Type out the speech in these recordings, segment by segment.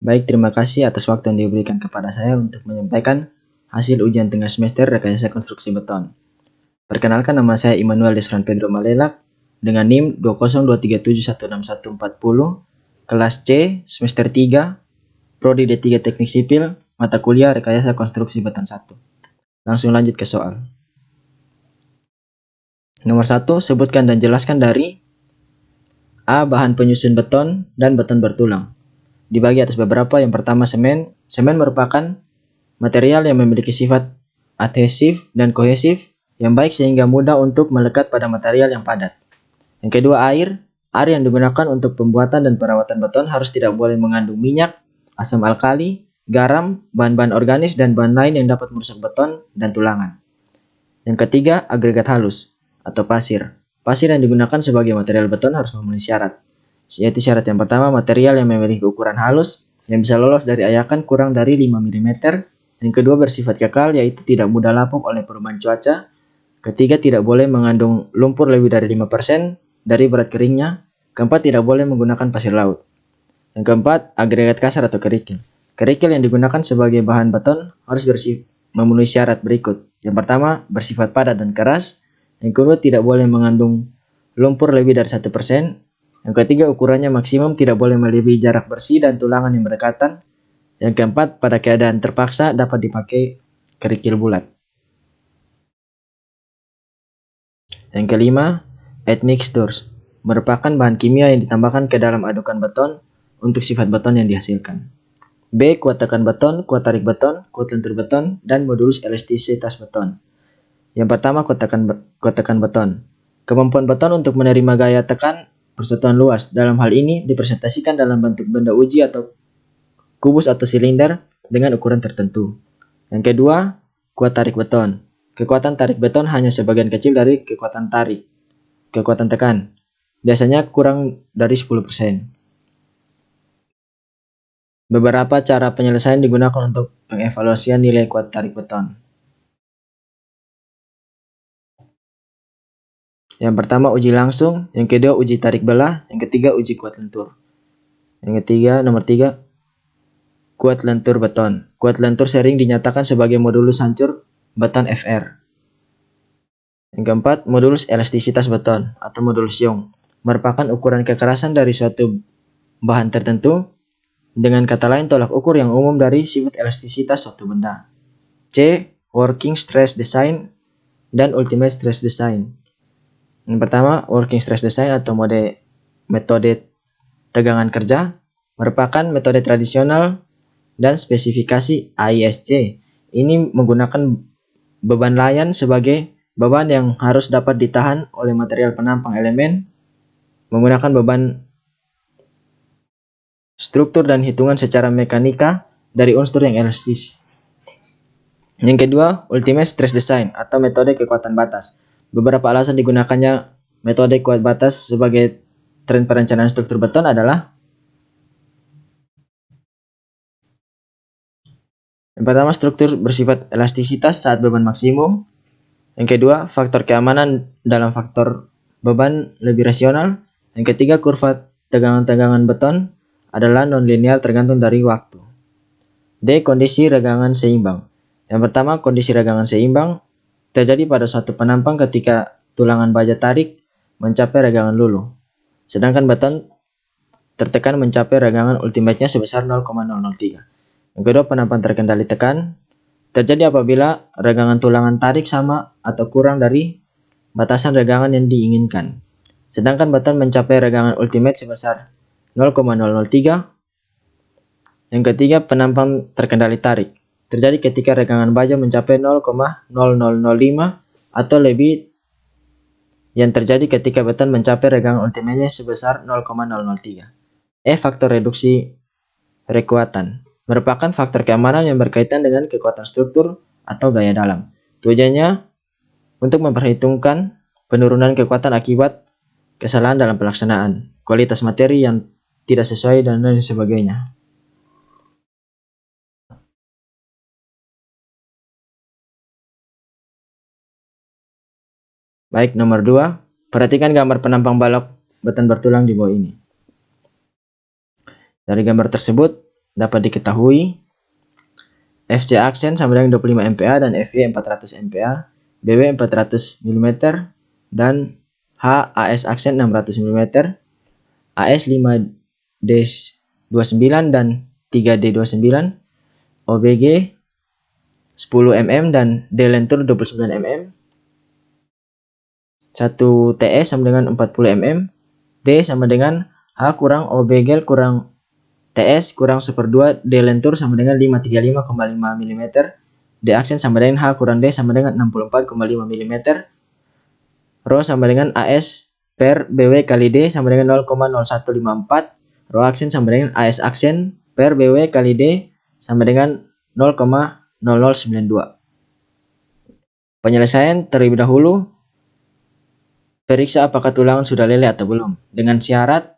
Baik, terima kasih atas waktu yang diberikan kepada saya untuk menyampaikan hasil ujian tengah semester rekayasa konstruksi beton. Perkenalkan, nama saya Immanuel Desran Pedro Malelak dengan NIM 20237161440, kelas C, semester 3, Prodi D3 Teknik Sipil, mata kuliah rekayasa konstruksi beton 1. Langsung lanjut ke soal. Nomor 1, sebutkan dan jelaskan dari A. Bahan penyusun beton dan beton bertulang. Dibagi atas beberapa. Yang pertama, semen. Semen merupakan material yang memiliki sifat adhesif dan kohesif yang baik sehingga mudah untuk melekat pada material yang padat. Yang kedua, air. Air yang digunakan untuk pembuatan dan perawatan beton harus tidak boleh mengandung minyak, asam alkali, garam, bahan-bahan organis, dan bahan lain yang dapat merusak beton dan tulangan. Yang ketiga, agregat halus atau pasir. Pasir yang digunakan sebagai material beton harus memenuhi syarat. Yaitu syarat yang pertama, material yang memiliki ukuran halus yang bisa lolos dari ayakan kurang dari 5 mm. Yang kedua, bersifat kekal, yaitu tidak mudah lapuk oleh perubahan cuaca. Ketiga, tidak boleh mengandung lumpur lebih dari 5% dari berat keringnya. Keempat, tidak boleh menggunakan pasir laut. Yang keempat, agregat kasar atau kerikil. Kerikil yang digunakan sebagai bahan beton harus memenuhi syarat berikut. Yang pertama, bersifat padat dan keras. Yang kedua, tidak boleh mengandung lumpur lebih dari 1%. Yang ketiga, ukurannya maksimum tidak boleh melebihi jarak bersih dan tulangan yang berdekatan. Yang keempat, pada keadaan terpaksa dapat dipakai kerikil bulat. Yang kelima, add mixtures merupakan bahan kimia yang ditambahkan ke dalam adukan beton untuk sifat beton yang dihasilkan. B. Kuat tekan beton, kuat tarik beton, kuat lentur beton, dan modulus elastisitas beton. Yang pertama, kuat tekan beton. Kemampuan beton untuk menerima gaya tekan persatuan luas. Dalam hal ini dipresentasikan dalam bentuk benda uji atau kubus atau silinder dengan ukuran tertentu. Yang kedua, kuat tarik beton. Kekuatan tarik beton hanya sebagian kecil dari kekuatan tekan. Biasanya kurang dari 10%. Beberapa cara penyelesaian digunakan untuk pengevaluasian nilai kuat tarik beton. Yang pertama, uji langsung. Yang kedua, uji tarik belah. Yang ketiga, uji kuat lentur. Nomor 3, kuat lentur beton. Kuat lentur sering dinyatakan sebagai modulus hancur beton FR. Yang keempat, modulus elastisitas beton atau modulus Young merupakan ukuran kekerasan dari suatu bahan tertentu. Dengan kata lain, tolak ukur yang umum dari sifat elastisitas suatu benda. C. Working stress design dan ultimate stress design. Yang pertama, working stress design atau metode tegangan kerja merupakan metode tradisional dan spesifikasi AISC. Ini menggunakan beban layan sebagai beban yang harus dapat ditahan oleh material penampang elemen menggunakan beban struktur dan hitungan secara mekanika dari unsur yang elastis. Yang kedua, ultimate stress design atau metode kekuatan batas. Beberapa alasan digunakannya metode kuat batas sebagai tren perencanaan struktur beton adalah: yang pertama, struktur bersifat elastisitas saat beban maksimum. Yang kedua, faktor keamanan dalam faktor beban lebih rasional. Yang ketiga, kurva tegangan-tegangan beton adalah non-linear tergantung dari waktu. D. Kondisi regangan seimbang. Yang pertama, kondisi regangan seimbang terjadi pada suatu penampang ketika tulangan baja tarik mencapai regangan lulu, sedangkan beton tertekan mencapai regangan ultimate-nya sebesar 0,003. Yang kedua, penampang terkendali tekan terjadi apabila regangan tulangan tarik sama atau kurang dari batasan regangan yang diinginkan, sedangkan beton mencapai regangan ultimate sebesar 0,003. Yang ketiga, penampang terkendali tarik terjadi ketika regangan baja mencapai 0,0005 atau lebih, yang terjadi ketika beton mencapai regangan ultimate-nya sebesar 0,003. Faktor reduksi rekuatan merupakan faktor keamanan yang berkaitan dengan kekuatan struktur atau gaya dalam. Tujuannya untuk memperhitungkan penurunan kekuatan akibat kesalahan dalam pelaksanaan, kualitas materi yang tidak sesuai, dan lain sebagainya. Baik, nomor 2, perhatikan gambar penampang balok beton bertulang di bawah ini. Dari gambar tersebut dapat diketahui FC aksen sama dengan 25 MPa dan FY 400 MPa, BW 400 mm, dan AS aksen 600 mm, AS 5D29 dan 3D29, OBG 10 mm dan D lentur 29 mm, 1 TS sama dengan 40 mm, D sama dengan H kurang OBG kurang TS kurang 1/2 D lentur sama dengan 535,5 mm, D aksen sama dengan H kurang D sama dengan 64,5 mm, Rho sama dengan AS per BW kali D sama dengan 0,0154, Rho aksen sama dengan AS aksen per BW kali D sama dengan 0,0092. Penyelesaian terlebih dahulu, periksa apakah tulangan sudah leleh atau belum. Dengan syarat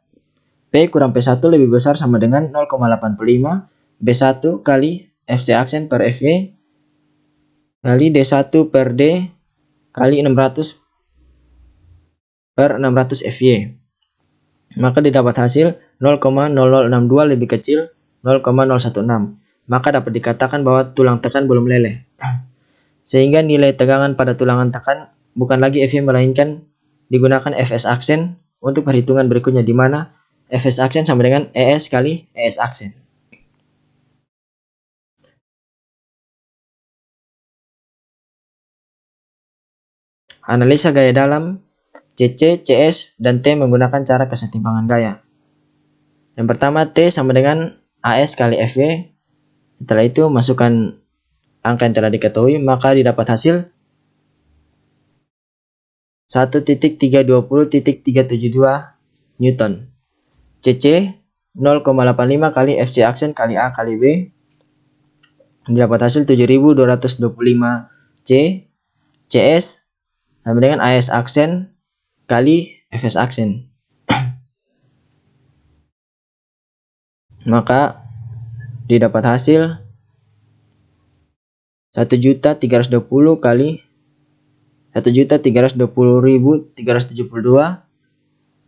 P kurang P1 lebih besar sama dengan 0,85 B1 kali FC aksen per FY kali D1 per D kali 600 per 600 FY. Maka didapat hasil 0,0062 lebih kecil 0,016. Maka dapat dikatakan bahwa tulang tekan belum leleh. Sehingga nilai tegangan pada tulangan tekan bukan lagi FY melainkan digunakan FS aksen untuk perhitungan berikutnya, di mana FS aksen sama dengan ES kali ES aksen. Analisa gaya dalam CC, CS, dan T menggunakan cara kesetimbangan gaya. Yang pertama, T sama dengan AS kali FY. Setelah itu masukkan angka yang telah diketahui, maka didapat hasil 1.320.372 Newton. CC 0,85 kali FC aksen kali A kali B, didapat hasil 7.225 C. CS sama dengan AS aksen kali FS aksen. Maka didapat hasil 1.320 kali 1.320.372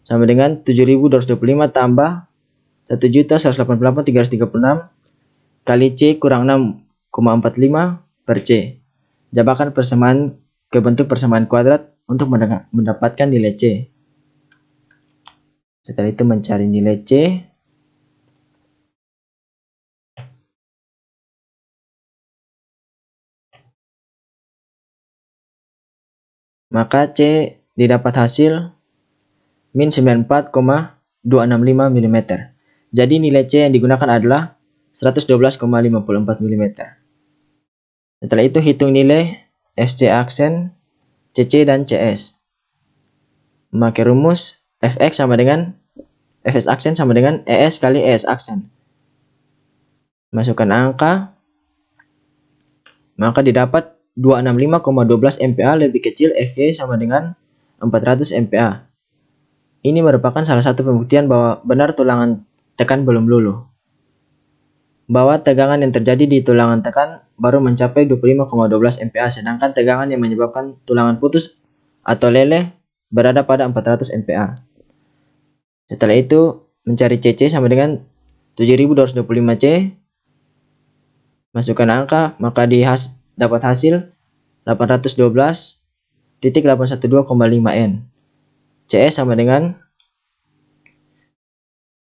sama dengan 7.225 tambah 1.188.336 kali C kurang 6,45 per C. Jabarkan persamaan ke bentuk persamaan kuadrat untuk mendapatkan nilai C. Setelah itu mencari nilai C. Maka C didapat hasil min 94,265 mm. Jadi nilai C yang digunakan adalah 112,54 mm. Setelah itu hitung nilai FC aksen, CC, dan CS. Memakai rumus FX sama dengan FS aksen sama dengan ES kali ES aksen. Masukkan angka, maka didapat 265,12 MPa lebih kecil FY sama dengan 400 MPa. Ini merupakan salah satu pembuktian bahwa benar tulangan tekan belum luluh. Bahwa tegangan yang terjadi di tulangan tekan baru mencapai 25,12 MPa, sedangkan tegangan yang menyebabkan tulangan putus atau leleh berada pada 400 MPa. Setelah itu mencari CC sama dengan 7.225 C. Masukkan angka, maka dapat hasil 812.812,5 N. CS sama dengan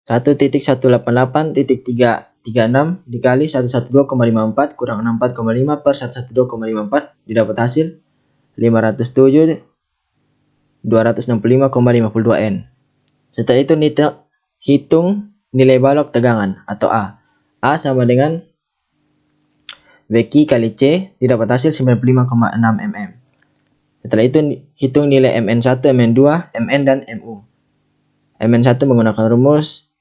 1.188.336 dikali 112,54 kurang 64,5 per 112,54, didapat hasil 507.265,52 N. Setelah itu hitung nilai balok tegangan atau A. A sama dengan WQ kali C, didapat hasil 95,6 mm. Setelah itu hitung nilai MN1, MN2, MN, dan MU. MN1 menggunakan rumus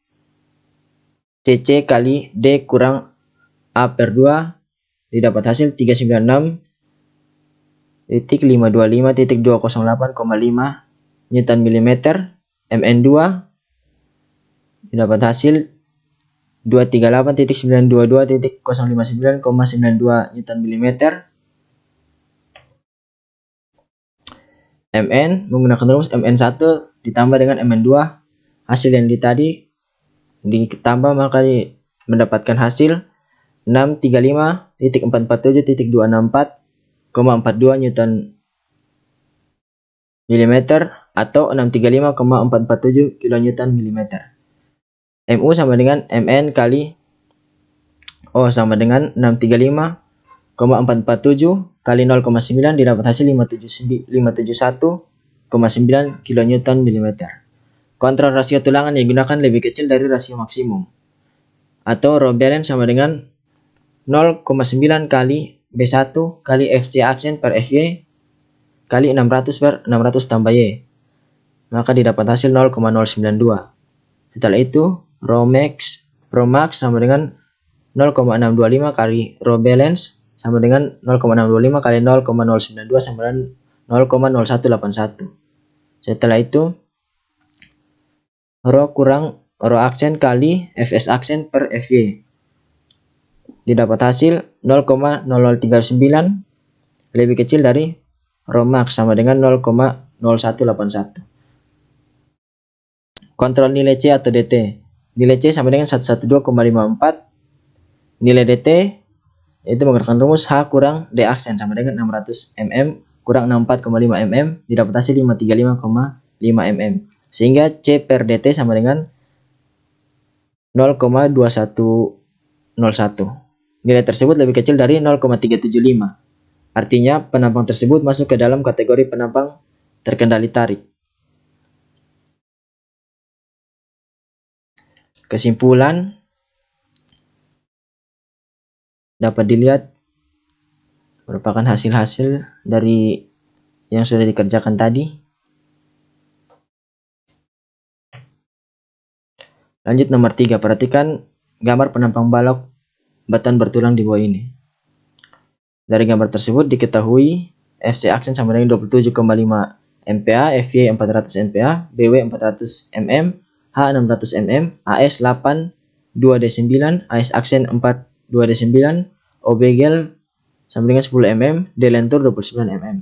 CC kali D kurang A per 2, didapat hasil 396.525.208,5 Newton mm. MN2 didapat hasil 238.922.059,92 Newton mm. MN menggunakan rumus MN1 ditambah dengan MN2, hasil yang tadi ditambah maka mendapatkan hasil 635.447.264,42 Newton milimeter atau 635,447 kilonewton milimeter. Mu sama dengan Mn kali O sama dengan 635,447 kali 0,9 didapat hasil 571,9 kilonewton milimeter. Kontrol rasio tulangan yang digunakan lebih kecil dari rasio maksimum, atau row balance sama dengan 0,9 kali B1 kali FC aksen per FY kali 600 per 600 tambah Y. Maka didapat hasil 0,092. Setelah itu, row max sama dengan 0,625 kali row balance sama dengan 0,625 kali 0,092 sama dengan 0,0181. Setelah itu, row kurang row aksen kali FS aksen per FY. Didapat hasil 0,0039 lebih kecil dari row max sama dengan 0,0181. Kontrol nilai C atau DT. Nilai C sama dengan 112,54. Nilai DT itu menggunakan rumus H kurang D aksen sama dengan 600 mm kurang 64,5 mm didapat hasil 535,5 mm. Sehingga C per DT sama dengan 0,2101. Nilai tersebut lebih kecil dari 0,375. Artinya penampang tersebut masuk ke dalam kategori penampang terkendali tarik. Kesimpulan dapat dilihat merupakan hasil-hasil dari yang sudah dikerjakan tadi. Lanjut nomor 3, perhatikan gambar penampang balok batan bertulang di bawah ini. Dari gambar tersebut diketahui FC aksen sama dengan 27,5 MPa, FY 400 MPa, BW 400 mm, H 600 mm, AS 8 2D9, AS aksen 4 2D9, OB gel sama dengan 10 mm, D lentur 29 mm.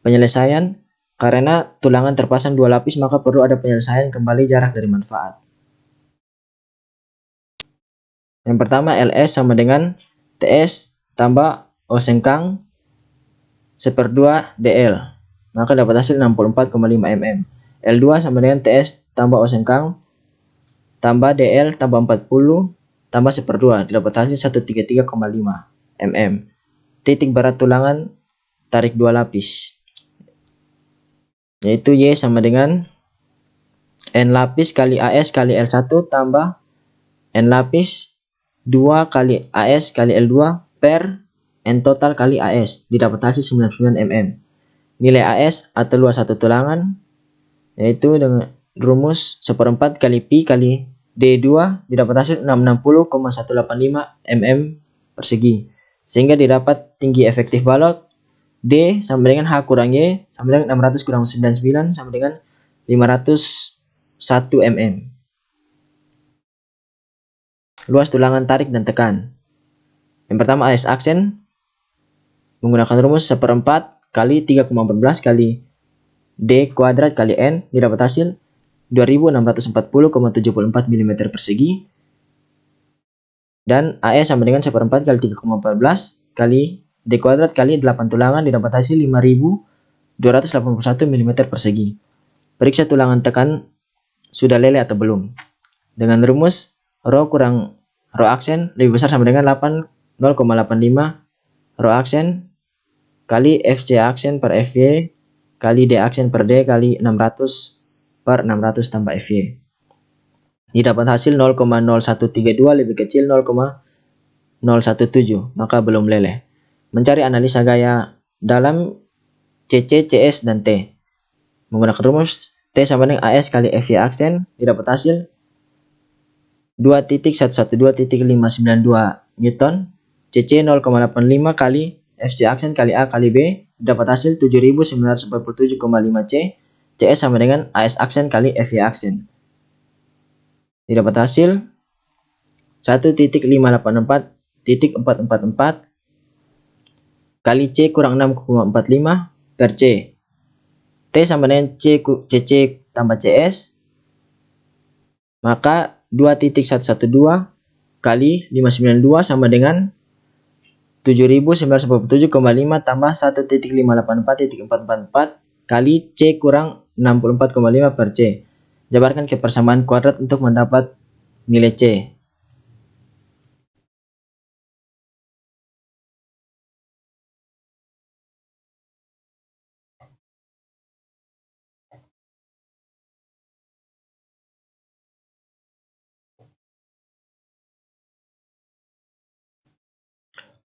Penyelesaian, karena tulangan terpasang 2 lapis maka perlu ada penyelesaian kembali jarak dari manfaat. Yang pertama, LS sama dengan TS tambah O sengkang 1/2 DL, maka dapat hasil 64,5 mm. L2 sama dengan TS tambah O sengkang tambah DL tambah 40 tambah 1/2, dapat hasil 133,5 mm. Titik berat tulangan tarik 2 lapis, yaitu Y sama dengan N lapis kali AS kali L1 tambah N lapis 2 kali AS kali L2 per N total kali AS, didapat hasil 99 mm. Nilai AS atau luas satu tulangan yaitu dengan rumus 1/4 kali Pi kali D2 didapat hasil 660,185 mm persegi. Sehingga didapat tinggi efektif balok D sama dengan H kurang Y sama dengan 600 kurang 99 sama dengan 501 mm. Luas tulangan tarik dan tekan. Yang pertama, AS aksen menggunakan rumus 1/4 kali 3,14 kali D kuadrat kali N didapat hasil 2640,74 mm persegi. Dan AS sama dengan 1/4 kali 3,14 kali D kuadrat kali 8 tulangan didapat hasil 5281 mm persegi. Periksa tulangan tekan sudah lele atau belum. Dengan rumus row kurang row aksen lebih besar sama dengan 0,85 row aksen kali FC aksen per FY kali D aksen per D kali 600 per 600 tambah FY. Didapat hasil 0,0132 lebih kecil 0,017, maka belum leleh. Mencari analisa gaya dalam CC, CS, dan T. Menggunakan rumus T sama dengan AS kali FY aksen didapat hasil 2.112.592 Newton, CC 0,85 kali FC aksen kali A kali B dapat hasil 7.947,5 C, CS sama dengan AS aksen kali FY aksen. Didapat hasil 1.584.444 kali C kurang 6,45 per C. T sama dengan CC tambah CS, maka 2.112 kali 592 sama dengan 7947,5 tambah 1.584.444 kali C kurang 64,5 per C. Jabarkan ke persamaan kuadrat untuk mendapat nilai C.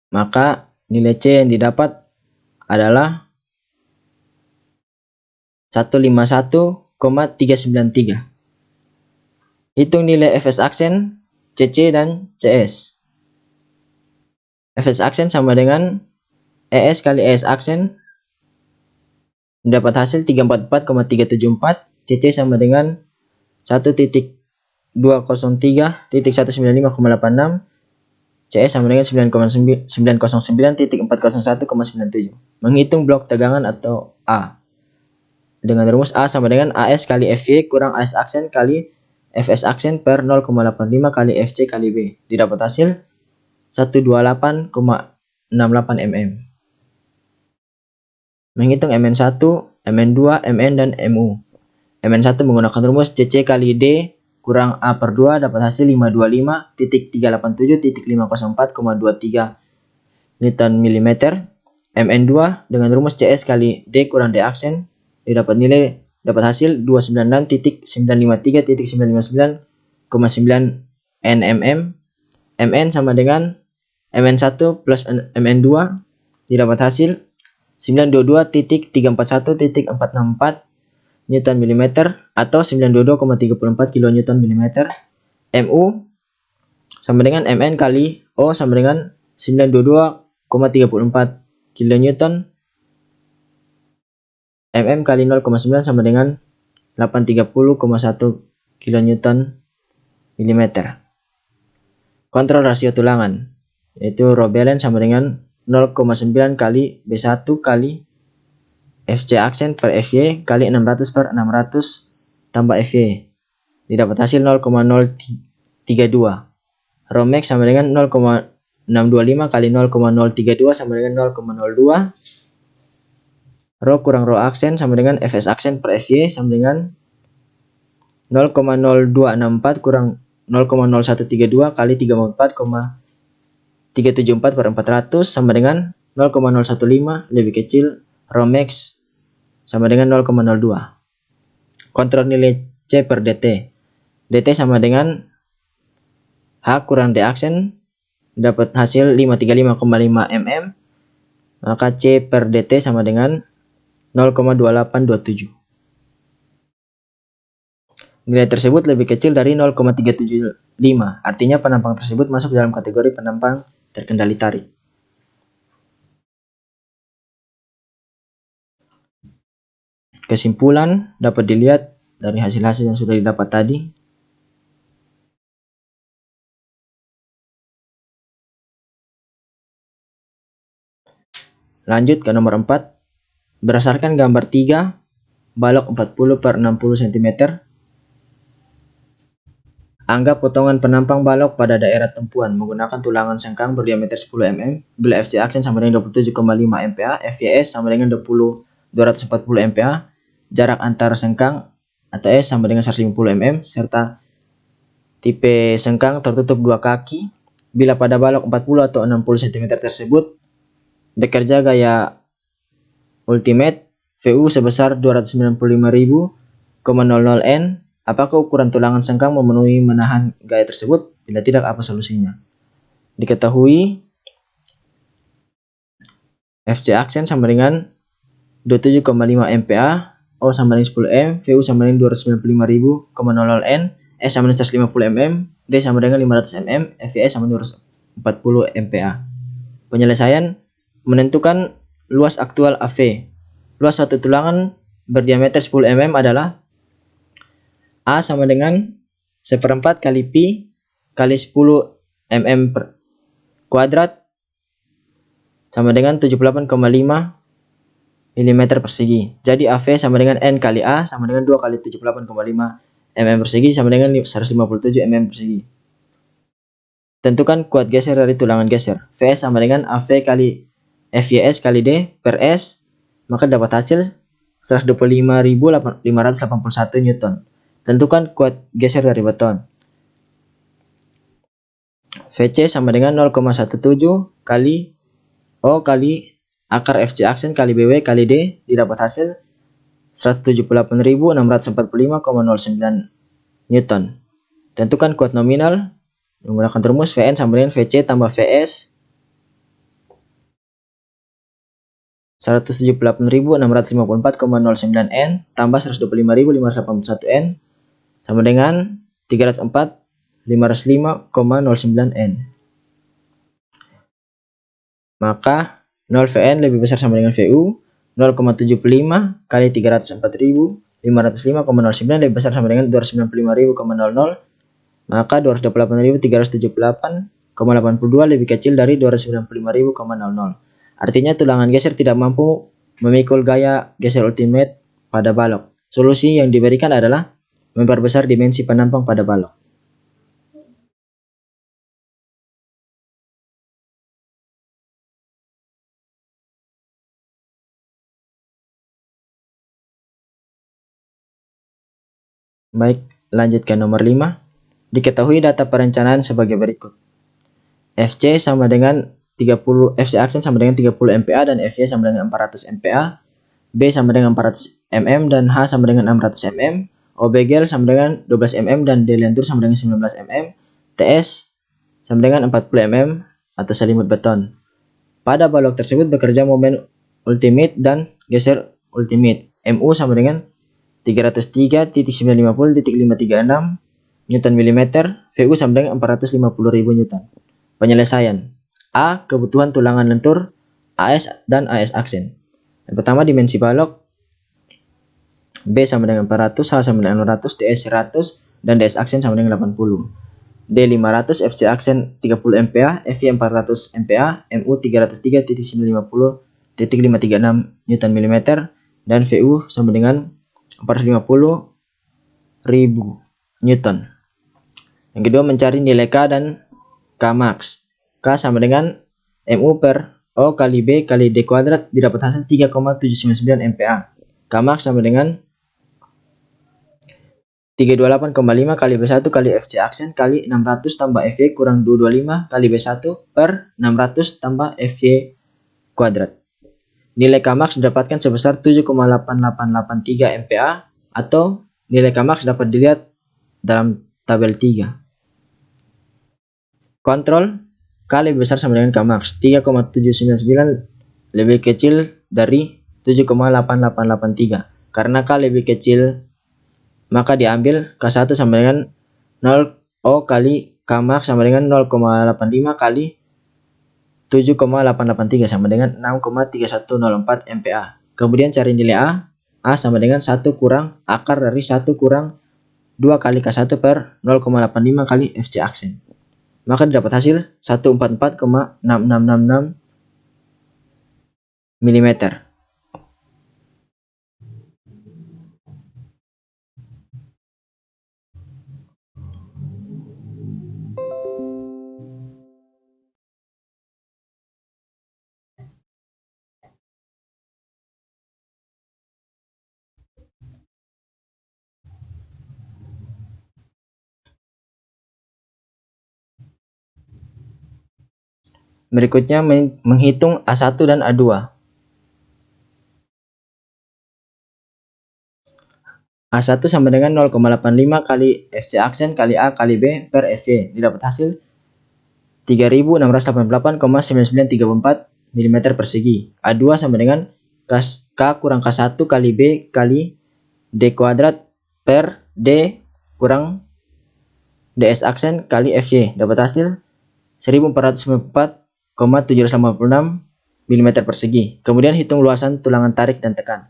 Maka nilai C yang didapat adalah 151,393. Hitung nilai Fs aksen, Cc dan Cs. Fs aksen sama dengan Es kali Es aksen, mendapat hasil 344,374. Cc sama dengan 1.203.195,86. CS sama dengan 909.401,97. Menghitung blok tegangan atau A. Dengan rumus A sama dengan AS kali FY kurang AS aksen kali Fs aksen per 0,85 kali Fc kali B. Didapat hasil 128,68 mm. Menghitung Mn1, Mn2, Mn, dan Mu. Mn1 menggunakan rumus Cc kali D kurang A per 2 dapat hasil 525.387.504,23 Newton mm. Mn2 dengan rumus Cs kali D kurang D aksen dapat hasil 296.953.959,9 nmm. Mn sama dengan Mn1 plus Mn2 didapat hasil 922.341.464 Newton mm atau 922,34 kN mm. Mu sama dengan Mn kali O sama dengan 922,34 kN. Mm kali 0,9 sama dengan 830,1 kN mm. Kontrol rasio tulangan yaitu rho balance sama dengan 0,9 kali B1 kali Fc aksen per Fy kali 600 per 600 tambah Fy. Didapat hasil 0,032. Rho max sama dengan 0,625 kali 0,032 sama dengan 0,02. Rho kurang rho aksen sama dengan Fs aksen per Fy sama dengan 0,0264 kurang 0,0132 kali 34,374 per 400 sama dengan 0,015 lebih kecil rho max sama dengan 0,02. Kontrol nilai C per dt. dt sama dengan H kurang D aksen dapat hasil 535,5 mm. Maka C per dt sama dengan 0,2827. Nilai tersebut lebih kecil dari 0,375. Artinya penampang tersebut masuk dalam kategori penampang terkendali tarik. Kesimpulan dapat dilihat dari hasil-hasil yang sudah didapat tadi. Lanjut ke nomor 4. Berdasarkan gambar 3, balok 40 per 60 cm. Anggap potongan penampang balok pada daerah tempuan menggunakan tulangan sengkang berdiameter 10 mm bila Fc aksen sama dengan 27,5 MPa, Fys sama dengan 240 MPa, jarak antar sengkang atau S sama dengan 150 mm, serta tipe sengkang tertutup dua kaki. Bila pada balok 40 atau 60 cm tersebut bekerja gaya ultimate VU sebesar 295.000,00 N, apakah ukuran tulangan sengkang memenuhi menahan gaya tersebut? Bila tidak, apa solusinya? Diketahui Fc aksen sama dengan 27,5 MPa, O sama dengan 10 M, VU sama dengan 295.000,00 N, S sama dengan 150 mm, D sama dengan 500 mm, Fs sama dengan 240 MPa. Penyelesaian menentukan luas aktual AV. Luas satu tulangan berdiameter 10 mm adalah A sama dengan 1/4 kali pi kali 10 mm per kuadrat sama dengan 78,5 mm persegi. Jadi AV sama dengan N kali A sama dengan 2 kali 78,5 mm persegi sama dengan 157 mm persegi. Tentukan kuat geser dari tulangan geser. Vs sama dengan AV kali FYS kali D per S, maka dapat hasil 125.581 Newton. Tentukan kuat geser dari beton. VC sama dengan 0,17 kali O kali akar FC aksen kali BW kali D, didapat hasil 178.645,09 Newton. Tentukan kuat nominal menggunakan rumus Vn sama dengan Vc tambah Vs 178.654,09 N tambah 125.581 N sama dengan 304.505,09 N. Maka 0 Vn lebih besar sama dengan Vu, 0,75 kali 304.505,09 lebih besar sama dengan 295.000,00, maka 288.378,82 lebih kecil dari 295.000,00. Artinya tulangan geser tidak mampu memikul gaya geser ultimate pada balok. Solusi yang diberikan adalah memperbesar dimensi penampang pada balok. Baik, lanjut ke nomor 5. Diketahui data perencanaan sebagai berikut. FC sama dengan 30, FC aksen sama dengan 30 MPa dan FY sama dengan 400 MPa, B sama dengan 400 mm dan H sama dengan 600 mm, O begel sama dengan 12 mm dan D lentur sama dengan 19 mm, TS sama dengan 40 mm atau selimut beton. Pada balok tersebut bekerja momen ultimate dan geser ultimate. MU sama dengan 303.950.536 Newton mm, VU sama dengan 450.000 Newton. Penyelesaian. A. Kebutuhan tulangan lentur AS dan AS aksen. Yang pertama dimensi balok. B sama dengan 400, H sama dengan 600, DS 100 dan DS aksen sama dengan 80. D 500, FC aksen 30 MPa, FY 400 MPa, MU 303.950.536 Newton mm dan VU sama dengan 450.000 Newton. Yang kedua mencari nilai K dan K max. K sama dengan MU per O kali B kali D kuadrat, didapat hasil 3,799 MPa. K max sama dengan 328,5 kali B1 kali FC aksen kali 600 tambah FY kurang 225 kali B1 per 600 tambah FY kuadrat. Nilai K max didapatkan sebesar 7,8883 MPa atau nilai K max dapat dilihat dalam tabel 3. Kontrol K lebih besar sama dengan K max. 3,799 lebih kecil dari 7,8883. Karena K lebih kecil, maka diambil K1 sama dengan 0 O kali K max sama dengan 0,85 kali 7,883 sama dengan 6,3104 MPa. Kemudian cari nilai A. A sama dengan 1 kurang akar dari 1 kurang 2 kali K1 per 0,85 kali FC aksen. Maka didapat hasil 144,6666 mm. Berikutnya menghitung A1 dan A2. A1 sama dengan 0,85 kali FC aksen kali A kali B per FY. Didapat hasil 3688,9934 mm persegi. A2 sama dengan K kurang K1 kali B kali D kuadrat per D kurang DS aksen kali FY. Dapat hasil 1494,786 mm persegi. Kemudian hitung luasan tulangan tarik dan tekan.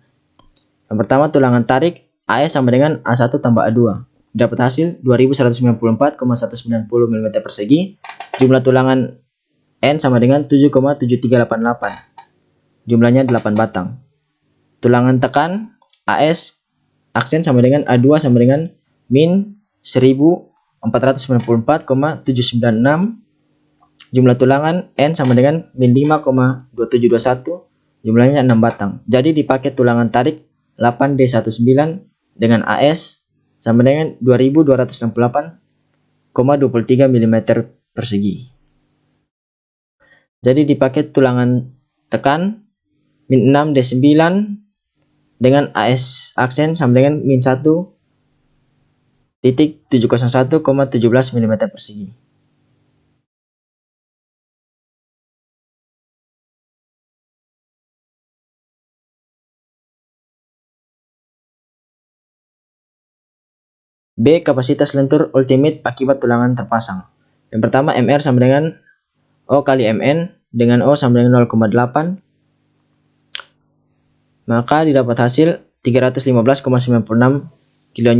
Yang pertama tulangan tarik AS sama dengan A1 tambah A2. Dapat hasil 2194,190 mm persegi. Jumlah tulangan N sama dengan 7,7388. Jumlahnya 8 batang. Tulangan tekan AS aksen sama dengan A2 sama dengan min 1494,796 Jumlah tulangan N sama dengan min 5,2721, jumlahnya 6 batang. Jadi dipakai tulangan tarik 8D19 dengan AS sama dengan 2268,23 mm persegi. Jadi dipakai tulangan tekan min 6D9 dengan AS aksen sama dengan min 1,701,17 mm persegi. B. Kapasitas lentur ultimate akibat tulangan terpasang. Yang pertama, MR sama dengan O kali MN dengan O sama dengan 0,8. Maka didapat hasil 315,96 kN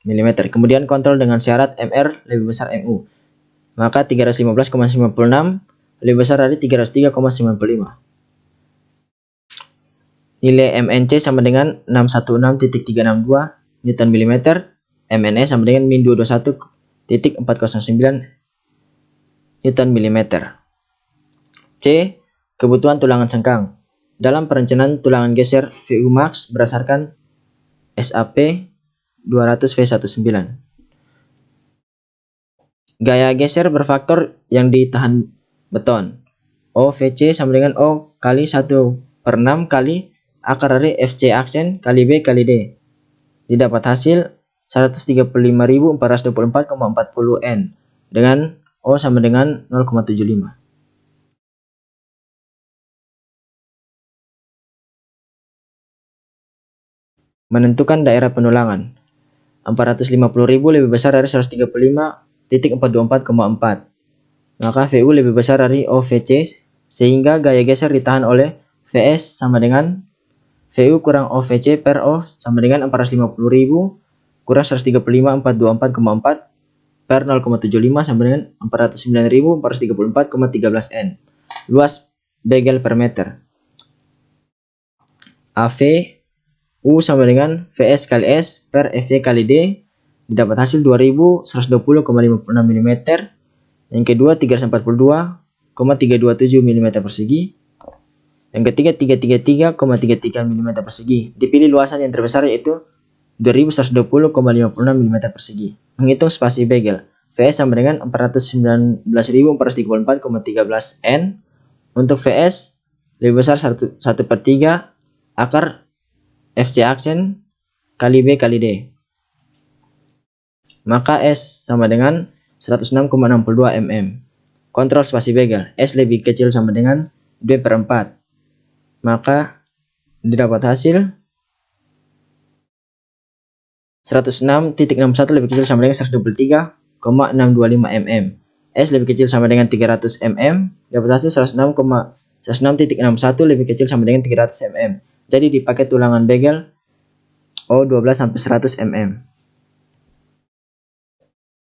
mm. Kemudian kontrol dengan syarat MR lebih besar MU. Maka 315,96 lebih besar dari 303,95. Nilai MNC sama dengan 616.362 Newton mm. MNE sama dengan min 221.409 Newton mm. C. Kebutuhan tulangan sengkang. Dalam perencanaan tulangan geser VU max berdasarkan SAP 200V19. Gaya geser berfaktor yang ditahan beton. OVC sama dengan O kali 1/6 kali akar dari FC aksen kali B kali D. Didapat hasil 135.424,40 N dengan O sama dengan 0,75. Menentukan daerah penulangan. 450.000 lebih besar dari 135.424,4. Maka VU lebih besar dari OVC sehingga gaya geser ditahan oleh VS sama dengan VU kurang OVC per O sama dengan 450.000 kurang 135.424,4 per 0,75 sama dengan 409.434,13 N. Luas bagel per meter. AV U sama dengan VS kali S per FV kali D. Didapat hasil 2120,56 mm. Yang kedua 342,327 mm persegi. Yang ketiga 333,33 mm persegi. Dipilih luasan yang terbesar yaitu 2120,56 mm persegi. Menghitung spasi bagel. VS sama dengan 419.434,13 N. Untuk VS lebih besar 1/3 akar FC aksen kali B kali D. Maka S sama dengan 106,62 mm. Kontrol spasi bagel. S lebih kecil sama dengan 2/4. Maka didapat hasil 106.61 lebih kecil sama dengan 123,625 mm. S lebih kecil sama dengan 300 mm. Dapat hasil 106.61 lebih kecil sama dengan 300 mm. Jadi dipakai tulangan bagel O12 sampai 100 mm.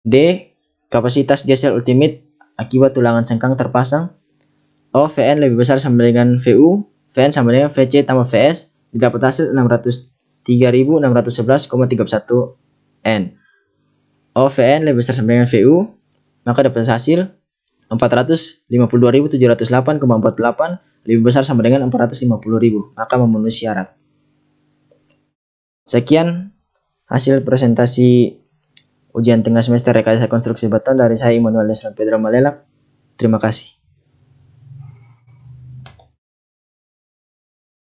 D. Kapasitas geser ultimate akibat tulangan sengkang terpasang. O VN lebih besar sama dengan VU. VN sama dengan VC tambah VS. Didapat hasil 603.611,31 N. O VN lebih besar sama dengan VU. Maka dapat hasil 452.708,48 lebih besar sama dengan 450.000. Maka memenuhi syarat. Sekian hasil presentasi ujian tengah semester rekayasa konstruksi beton dari saya Immanuel Desmond Pedro Malelak. Terima kasih.